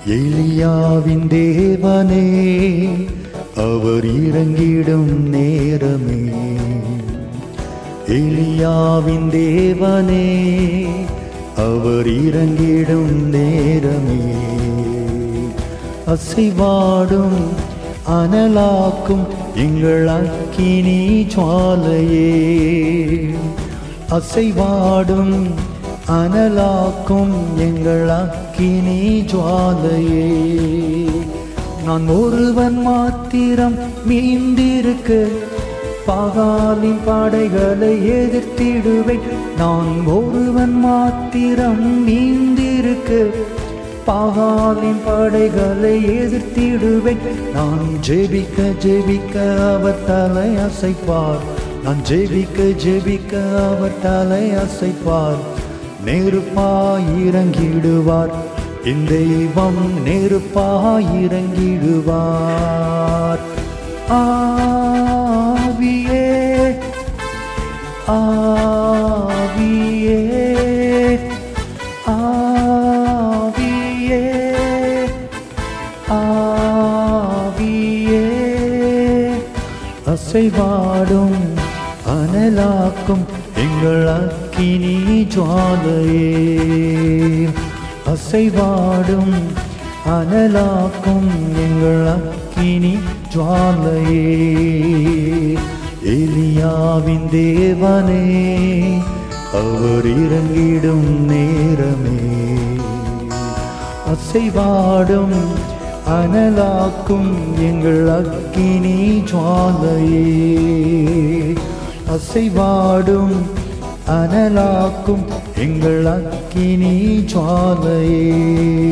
எலியாவின் தேவனே அவர் இறங்கிடும் நேரமே. எலியாவின் தேவனே அவர் இறங்கிடும் நேரமே. அசைவாடும் அனலாக்கும் எங்கள் அக்கினி ஜுவாலையே. அசைவாடும் அனலாக்கும் எங்கள் அக்கினி ஜுவாலையே. நான் ஒருவன் மாத்திரம் மீந்திருக்க பாகாலின் படைகளை எதிர்த்திடுவேன். நான் ஒருவன் மாத்திரம் மீந்திருக்க பாகாலின் படைகளை எதிர்த்திடுவேன். நான் ஜெபிக்க ஜெபிக்க அவர் தலை அசைப்பார். நான் ஜெபிக்க ஜெபிக்க அவர் தலை அசைப்பார். நெருப்பாய் இறங்கிடுவார் என் தெய்வம், நெருப்பாய் இறங்கிடுவார். ஆவியே ஆவியே ஆவியே ஆவியே. அசைவாடும் அனலாக்கும் எங்கள் அக்கினி ஜுவாலையே. அசைவாடும் அனலாக்கும் எங்கள் அக்கினி ஜுவாலையே. எலியாவின் தேவனே அவர் இறங்கிடும் நேரமே. அசைவாடும் அனலாக்கும் எங்கள் அக்கினி ஜுவாலையே. அசைவாடும் அனலாக்கும் எங்கள் அக்கினி ஜுவாலையே.